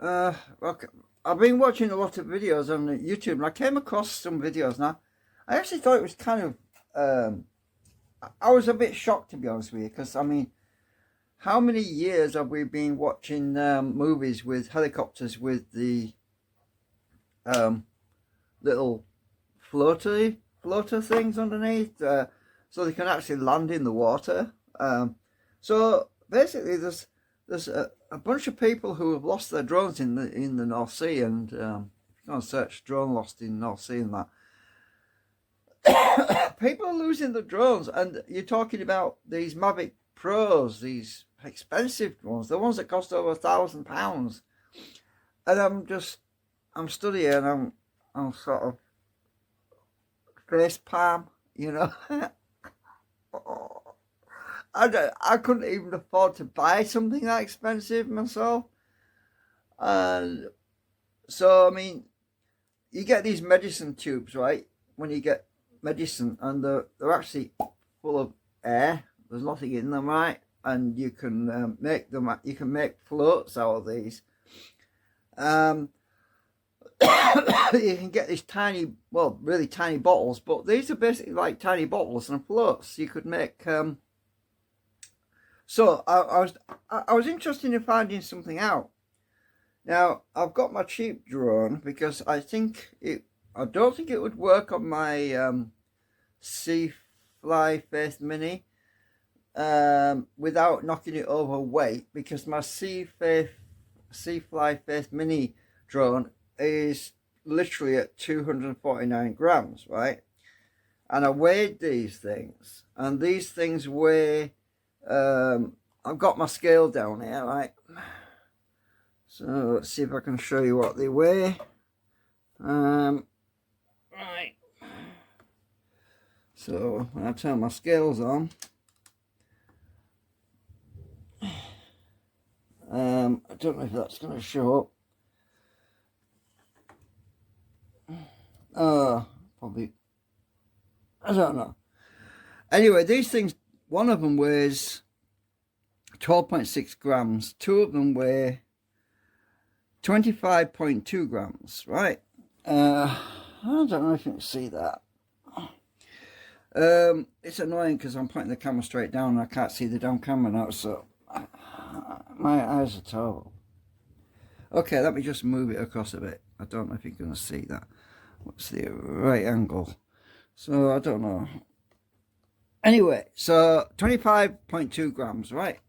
Okay. I've been watching a lot of videos on YouTube, and I came across some videos. Now, I actually thought it was kind of. I was a bit shocked, to be honest with you, because I mean, how many years have we been watching movies with helicopters with the um, little floater things underneath, so they can actually land in the water. So basically, there's a bunch of people who have lost their drones in the North Sea, and if you go and search drone lost in North Sea and that, people are losing the drones, and you're talking about these Mavic Pros, these expensive ones, the ones that cost over £1,000, and I'm studying, and I'm sort of face palm, you know. I couldn't even afford to buy something that expensive myself. And so, I mean, you get these medicine tubes, right? When you get medicine, and they're actually full of air. There's nothing in them, right? And you can make them. You can make floats out of these. You can get these tiny, well, really tiny bottles, but these are basically like tiny bottles and floats. You could make. So I was interested in finding something out. Now I've got my cheap drone because I don't think it would work on my Seafly Faith Mini without knocking it overweight, because my Seafly Faith Mini drone is literally at 249 grams, right? And I weighed these things, and these things weigh. I've got my scale down here, right? So let's see if I can show you what they weigh. Right. So when I turn my scales on, I don't know if that's going to show up. Probably. I don't know. Anyway, these things, one of them weighs 12.6 grams. Two of them weigh 25.2 grams, right? I don't know if you can see that. It's annoying because I'm pointing the camera straight down and I can't see the damn camera now, so my eyes are terrible. Okay, let me just move it across a bit. I don't know if you're going to see that. What's the right angle? So I don't know. Anyway, so 25.2 grams, right?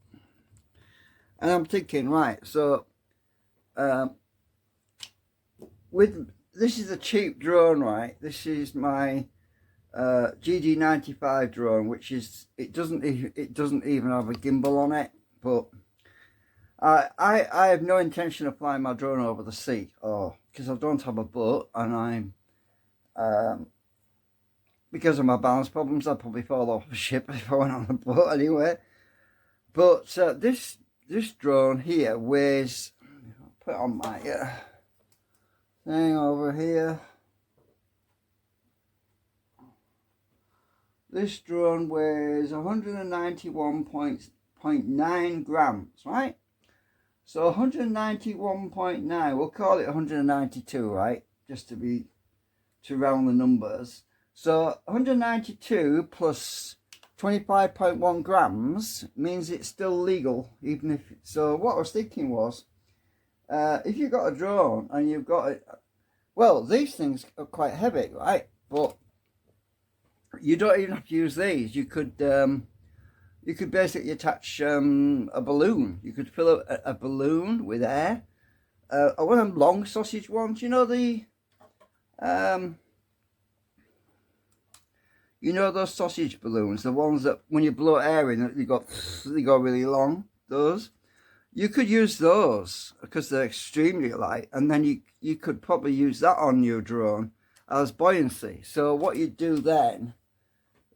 And I'm thinking, right, so with this is a cheap drone, right? This is my GD95 drone, which is it doesn't even have a gimbal on it, but I have no intention of flying my drone over the sea, or because I don't have a boat, and because of my balance problems, I'd probably fall off a ship if I went on a boat anyway. But this drone here weighs, I'll put it on my thing over here. This drone weighs 191.9 grams, right? So 191.9, we'll call it 192, right? Just to round the numbers. So 192 plus 25.1 grams means it's still legal, even if. So what I was thinking was, if you've got a drone and you've got it, well, these things are quite heavy, right? But you don't even have to use these. You could basically attach a balloon. You could fill a balloon with air. One of them long sausage ones, you know those sausage balloons, the ones that when you blow air in, they go really long. Those, you could use those because they're extremely light, and then you could probably use that on your drone as buoyancy. So what you do then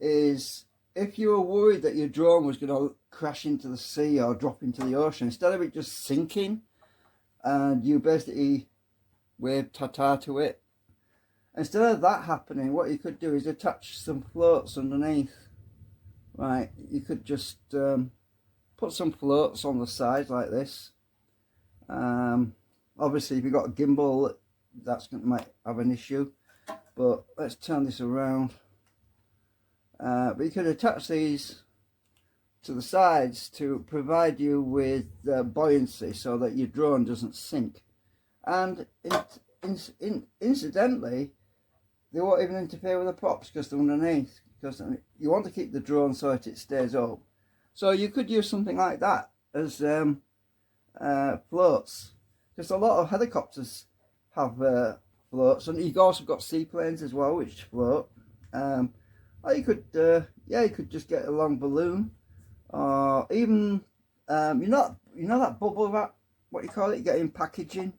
is, if you were worried that your drone was going to crash into the sea or drop into the ocean, instead of it just sinking and you basically wave ta-ta to it, instead of that happening, what you could do is attach some floats underneath. Right, you could just put some floats on the side like this. Obviously, if you've got a gimbal, that's going to might have an issue. But let's turn this around. But you can attach these to the sides to provide you with buoyancy so that your drone doesn't sink. And incidentally, they won't even interfere with the props because they're underneath. Because you want to keep the drone so that it stays up. So you could use something like that as floats. Because a lot of helicopters have floats, and you've also got seaplanes as well which float. Or you could, you could just get a long balloon, or even you know that bubble wrap, what you call it, you get in packaging.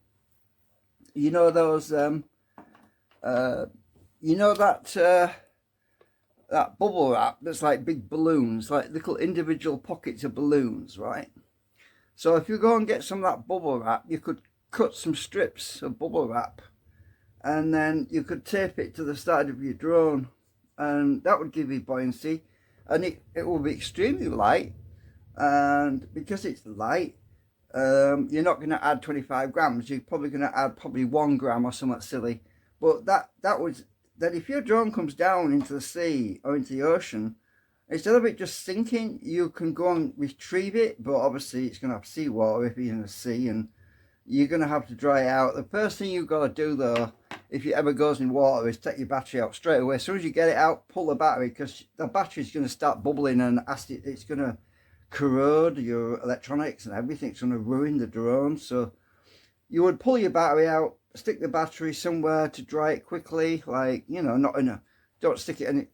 You know those you know that that bubble wrap that's like big balloons, like little individual pockets of balloons, right? So if you go and get some of that bubble wrap, you could cut some strips of bubble wrap, and then you could tape it to the side of your drone, and that would give you buoyancy, and it will be extremely light. And because it's light, you're not going to add 25 grams. You're probably going to add probably 1 gram or something silly. But that if your drone comes down into the sea or into the ocean, instead of it just sinking, you can go and retrieve it. But obviously it's going to have seawater if you're in the sea, and you're going to have to dry it out. The first thing you've got to do though, if it ever goes in water, is take your battery out straight away. As soon as you get it out, pull the battery, because the battery is going to start bubbling, and it's going to corrode your electronics and everything. It's going to ruin the drone. So you would pull your battery out, stick the battery somewhere to dry it quickly, like, you know, not in a, don't stick it in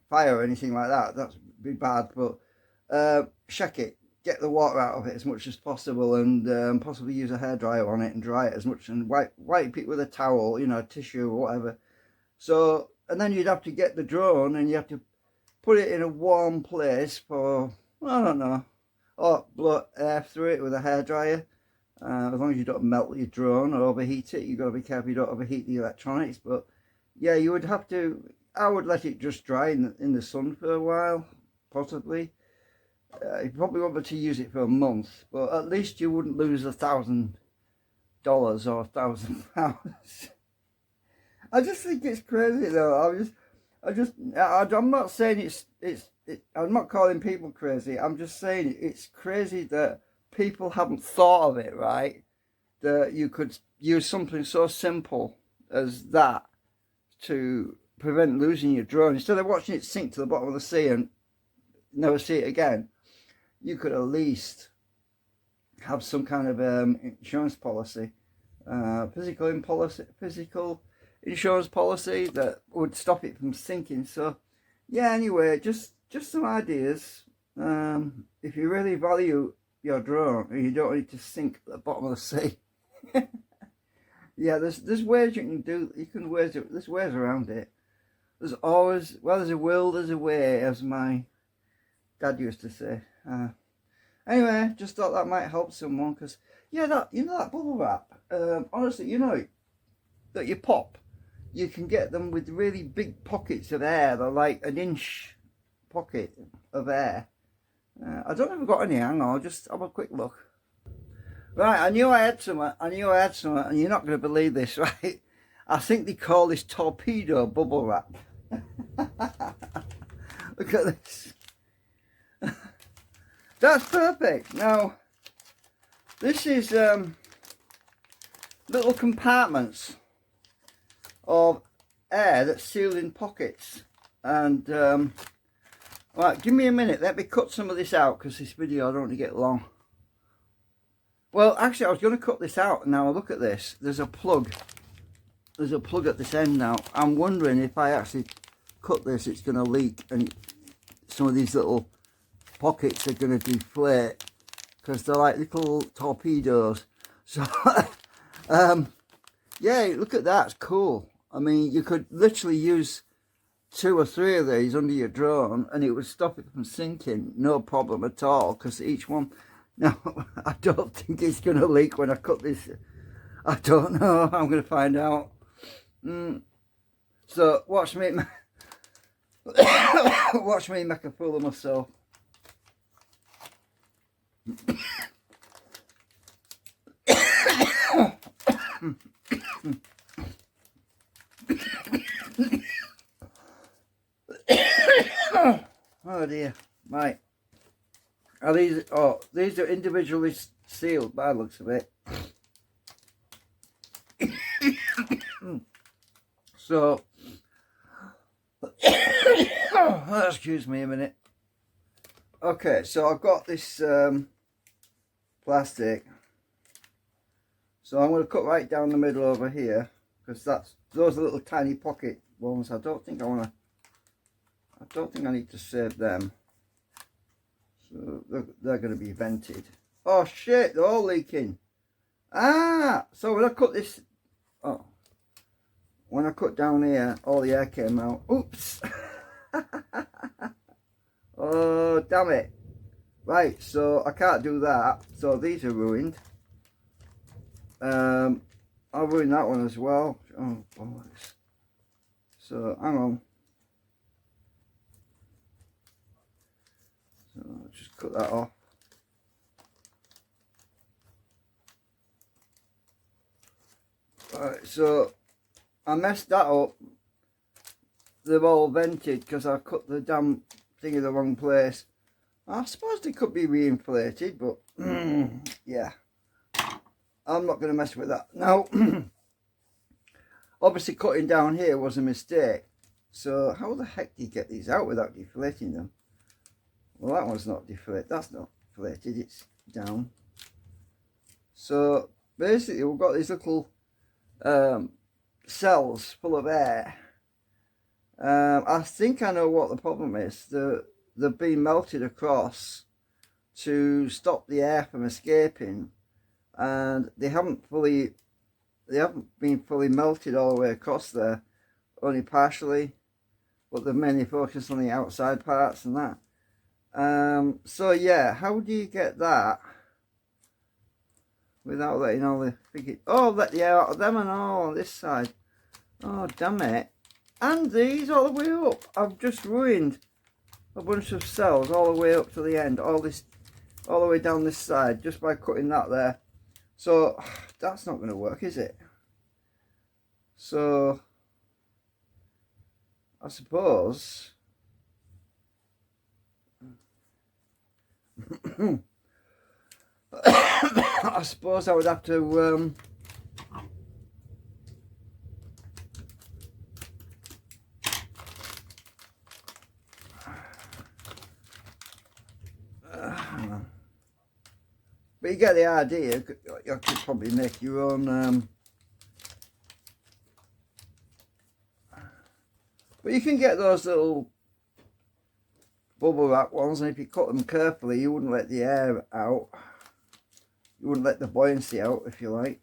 fire or anything like that, that'd be bad. But check it, get the water out of it as much as possible, and possibly use a hairdryer on it and dry it as much, and wipe it with a towel, you know, tissue or whatever. So, and then you'd have to get the drone and you have to put it in a warm place for, I don't know, or blow air through it with a hairdryer. As long as you don't melt your drone or overheat it. You've got to be careful you don't overheat the electronics. But yeah, you would have to, I would let it just dry in the sun for a while, possibly. You probably won't be able to use it for a month, but at least you wouldn't lose $1,000 or £1,000. I just think it's crazy though. I'm not saying I'm not calling people crazy. I'm just saying it's crazy that people haven't thought of it, right? That you could use something so simple as that to prevent losing your drone. Instead of watching it sink to the bottom of the sea and never see it again, you could at least have some kind of insurance policy, physical insurance policy that would stop it from sinking. So yeah, anyway, just some ideas. If you really value your drone and you don't want it to sink at the bottom of the sea, yeah, there's ways you can do. There's ways around it. There's always, well, there's a will, there's a way, as my dad used to say. Anyway, just thought that might help someone, because yeah, that bubble wrap. Honestly, you know that you pop. You can get them with really big pockets of air. They're like an inch pocket of air. I don't know if I've got any. Hang on, I'll just have a quick look. Right, I knew I had some, and you're not going to believe this, right? I think they call this torpedo bubble wrap. Look at this. That's perfect. Now, this is little compartments of air that's sealed in pockets. And right, give me a minute, let me cut some of this out, because this video I don't want to get long. Well, actually I was going to cut this out. Now look at this, there's a plug at this end. Now I'm wondering if I actually cut this, it's going to leak, and some of these little pockets are going to deflate, because they're like little torpedoes. So yeah, look at that, it's cool. I mean, you could literally use 2 or 3 of these under your drone and it would stop it from sinking, no problem at all, because each one, now I don't think it's going to leak when I cut this. I don't know, I'm going to find out. So watch me watch me make a fool of myself. Oh dear. Right. Are these, oh, these are individually sealed by the looks of it. So, excuse me a minute. Okay, so I've got this plastic. So I'm going to cut right down the middle over here, because those are little tiny pocket ones. I don't think I need to save them. So they're going to be vented. Oh shit, they're all leaking. Ah, so when I cut this, when I cut down here, all the air came out. Oops. Oh, damn it. Right, so I can't do that. So these are ruined. I'll ruin that one as well. Oh, bollocks. So, hang on. So, I'll just cut that off. Right, so I messed that up. They're all vented because I cut the damn thing in the wrong place. I suppose they could be reinflated, but yeah, I'm not going to mess with that. Now, obviously cutting down here was a mistake. So how the heck do you get these out without deflating them? Well, that one's not deflated. That's not deflated. It's down. So basically, we've got these little cells full of air. I think I know what the problem is. They've been melted across to stop the air from escaping, and they haven't been fully melted all the way across there, only partially, but they've mainly focused on the outside parts and that. So yeah, how do you get that without letting all the let the air out of them and all on this side? Oh damn it. And these all the way up. I've just ruined a bunch of cells all the way up to the end, all the way down this side, just by cutting that there. So that's not going to work, is it? So I suppose I suppose I would have to but you get the idea. You could probably make your own but you can get those little bubble wrap ones, and if you cut them carefully, you wouldn't let the air out. You wouldn't let the buoyancy out, if you like.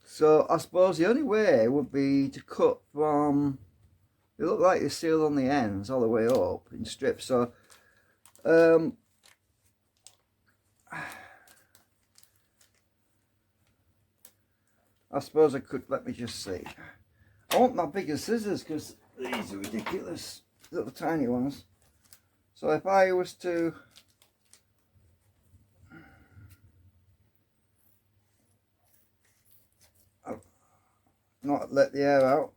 So I suppose the only way would be to cut from, they look like they're sealed on the ends all the way up in strips. So I suppose I could, let me just see. I want my bigger scissors because these are ridiculous, little tiny ones. So if I was to not let the air out,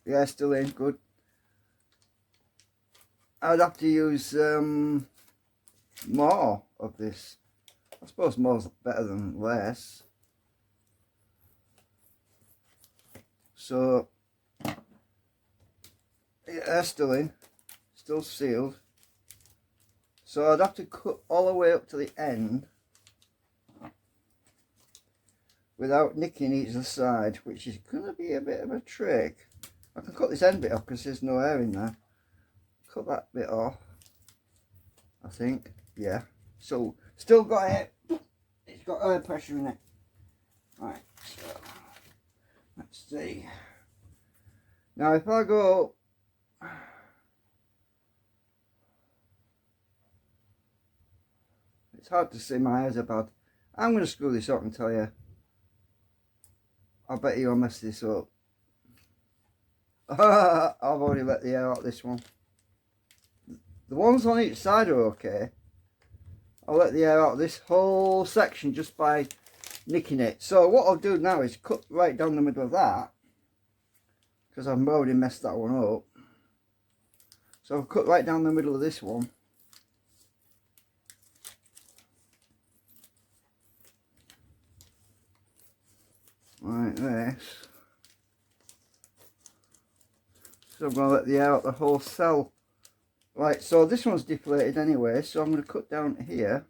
the air's still in, good. I'd have to use more of this. I suppose more's better than less. So yeah, they're still in, still sealed. So I'd have to cut all the way up to the end without nicking either side, which is going to be a bit of a trick. I can cut this end bit off because there's no air in there. Cut that bit off, I think. Yeah, so still got air. It's got air pressure in it. Right, so let's see. Now if I go, it's hard to see, my eyes are bad. I'm going to screw this up and tell you. I bet you'll mess this up. I've already let the air out this one. the ones on each side are okay. I'll let the air out of this whole section just by nicking it. So what I'll do now is cut right down the middle of that, because I've already messed that one up. So I'll cut right down the middle of this one. Like this. So I'm going to let the air out the whole cell. Right, so this one's deflated anyway, so I'm going to cut down here.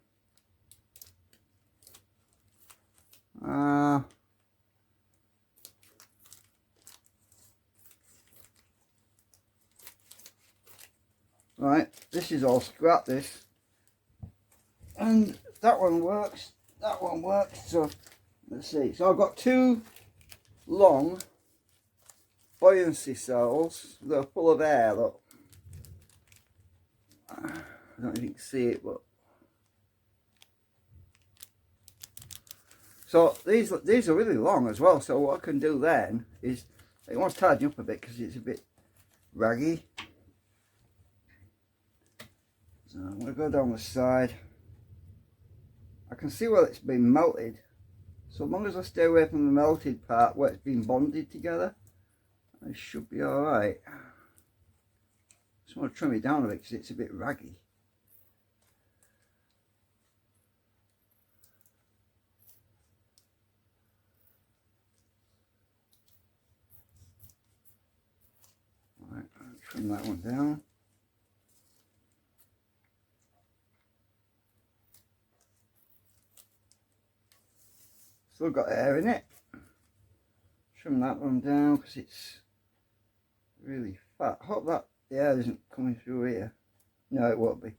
Right, this is all scrap, this. And that one works, so let's see. So I've got two long buoyancy cells. They're full of air, look. I don't know if you can see it, but so these are really long as well. So what I can do then is, it wants tidying up a bit because it's a bit raggy. So I'm going to go down the side. I can see where it's been melted. So as long as I stay away from the melted part where it's been bonded together, I should be alright. Just want to trim it down a bit because it's a bit raggy. Right, I'll trim that one down. Still got air in it. Trim that one down because it's really fat. Hope that the air isn't coming through here. No, it won't be.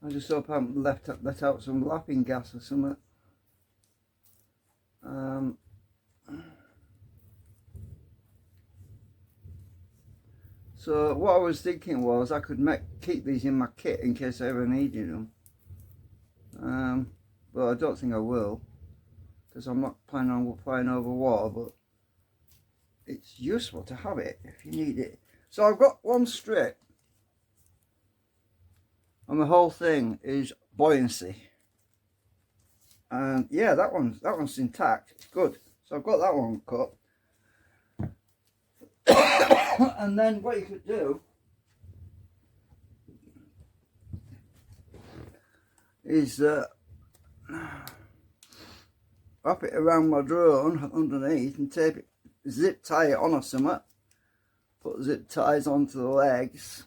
I just hope I haven't let out some laughing gas or something. So what I was thinking was I could keep these in my kit in case I ever needed them. But I don't think I will, because I'm not planning on flying over water, but it's useful to have it if you need it. So I've got one strip, and the whole thing is buoyancy. And yeah, that one's intact. It's good. So I've got that one cut. And then what you could do is wrap it around my drone underneath and tape it, zip tie it on or something. Put zip ties onto the legs.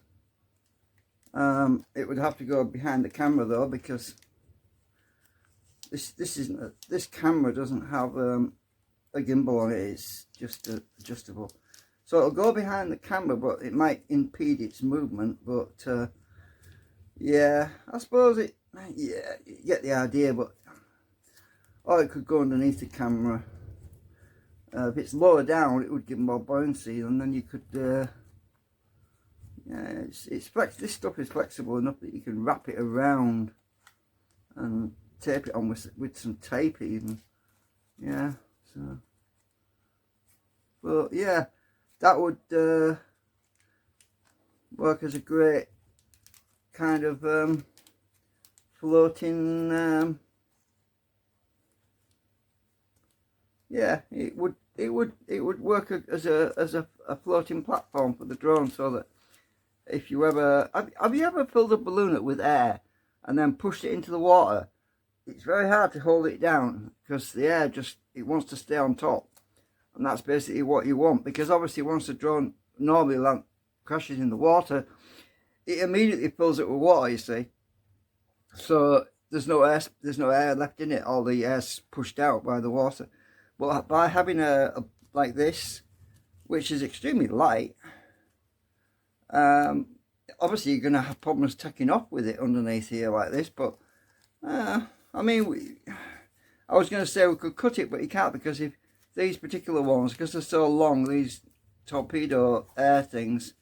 It would have to go behind the camera though, because this camera doesn't have a gimbal on it. It's just adjustable. So it'll go behind the camera, but it might impede its movement. But yeah, I suppose you get the idea. But or it could go underneath the camera. If it's lower down, it would give more buoyancy, and then you could. Yeah, this stuff is flexible enough that you can wrap it around and tape it on with some tape even. Yeah, so. But yeah. That would work as a great kind of floating. Yeah, it would work as a floating platform for the drone, so that if you ever have you ever filled a balloon up with air and then pushed it into the water? It's very hard to hold it down because the air it wants to stay on top. And that's basically what you want, because obviously once the drone normally crashes in the water, it immediately fills it with water, you see. So there's no air left in it. All the air's pushed out by the water. But by having a like this, which is extremely light, obviously you're going to have problems taking off with it underneath here like this. But I mean, I was going to say we could cut it, but you can't, because if these particular ones, because they're so long, these torpedo air things,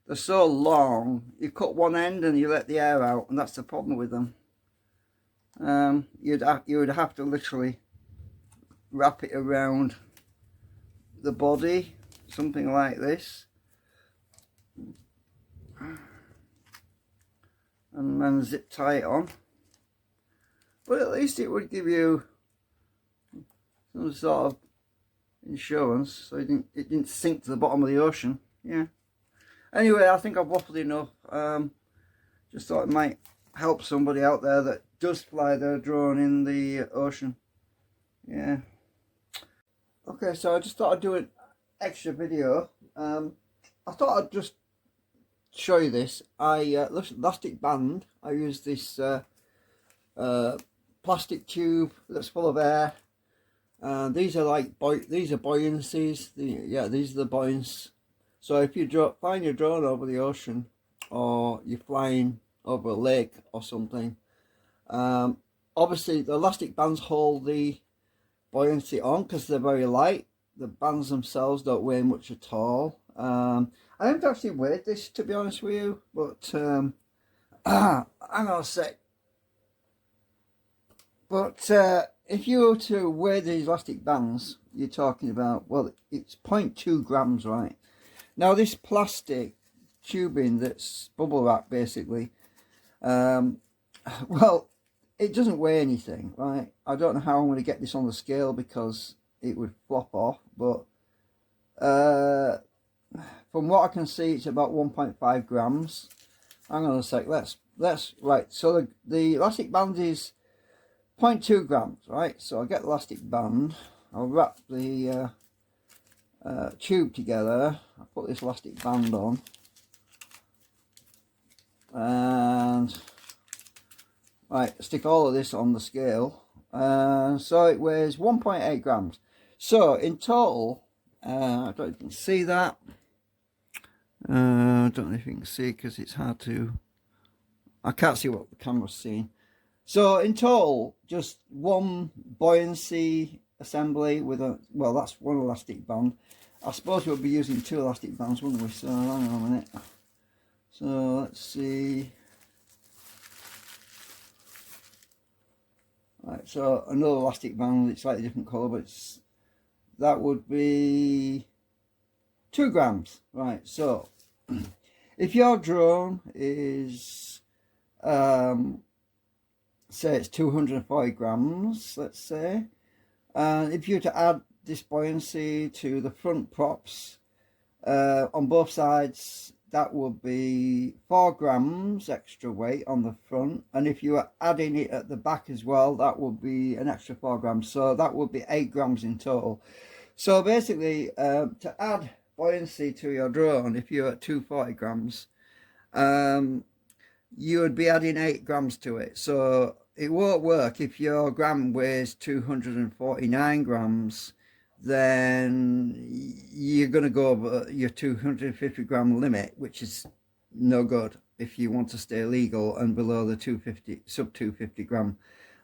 they're so long, you cut one end and you let the air out, and that's the problem with them. you would have to literally wrap it around the body, something like this, and then zip tie it on. But at least it would give you some sort of insurance, so it didn't sink to the bottom of the ocean. Yeah. Anyway, I think I've waffled enough. Just thought it might help somebody out there that does fly their drone in the ocean. Yeah. Okay, so I just thought I'd do an extra video. I thought I'd just show you this. Elastic band. I use this plastic tube that's full of air. These are like these are buoyancies. These are the buoyants. So if you flying your drone over the ocean, or you're flying over a lake or something, obviously the elastic bands hold the buoyancy on because they're very light. The bands themselves don't weigh much at all. I haven't actually weighed this, to be honest with you, but hang on a sec. But if you were to weigh these elastic bands, you're talking about, well, it's 0.2 grams, right? Now this plastic tubing that's bubble wrap basically, well, it doesn't weigh anything, right? I don't know how I'm going to get this on the scale because it would flop off, but from what I can see, it's about 1.5 grams. Hang on a sec, let's right, so the elastic band is 0.2 grams, right? So I'll get the elastic band, I'll wrap the tube together, I'll put this elastic band on, and right, stick all of this on the scale, so it weighs 1.8 grams. So in total, I don't know if you can see that, I don't know if you can see because it's hard to, I can't see what the camera's seeing. So in total, just one buoyancy assembly with a, well, that's one elastic band. I suppose we'll be using two elastic bands, wouldn't we? So hang on a minute. So let's see. Right, so another elastic band, it's slightly different colour, but that would be 2 grams. Right, so if your drone is say it's 240 grams, let's say, and if you were to add this buoyancy to the front props on both sides, that would be 4 grams extra weight on the front, and if you were adding it at the back as well, that would be an extra 4 grams, so that would be 8 grams in total. So basically, to add buoyancy to your drone, if you're at 240 grams, you would be adding 8 grams to it. So it won't work if your gram weighs 249 grams, then you're going to go over your 250 gram limit, which is no good if you want to stay legal and below the sub 250 gram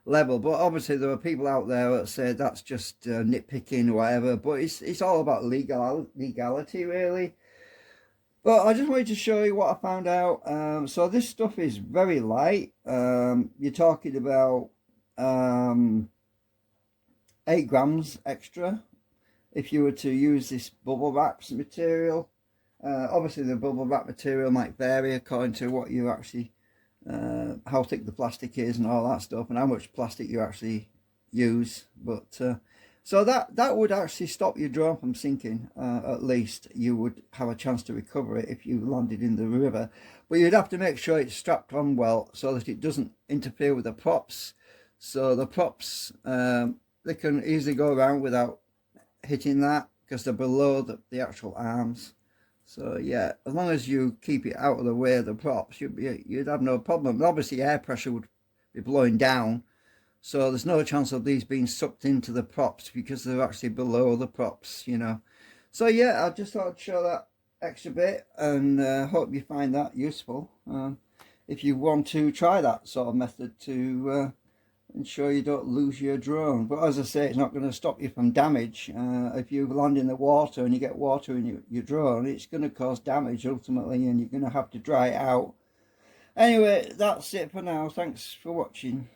level. But obviously there are people out there that say that's just nitpicking or whatever, but it's all about legality really. But I just wanted to show you what I found out. So this stuff is very light. You're talking about 8 grams extra if you were to use this bubble wrap material. Obviously the bubble wrap material might vary according to what you actually, how thick the plastic is and all that stuff, and how much plastic you actually use. But so that would actually stop your drone from sinking. At least you would have a chance to recover it if you landed in the river. But you'd have to make sure it's strapped on well so that it doesn't interfere with the props. So the props, they can easily go around without hitting that because they're below the actual arms. So yeah, as long as you keep it out of the way of the props, you'd have no problem. And obviously air pressure would be blowing down, so there's no chance of these being sucked into the props because they're actually below the props, you know. So yeah, I just thought I'd show that extra bit, and hope you find that useful. If you want to try that sort of method to ensure you don't lose your drone. But as I say, it's not going to stop you from damage. If you land in the water and you get water in your drone, it's going to cause damage ultimately, and you're going to have to dry it out. Anyway, that's it for now. Thanks for watching.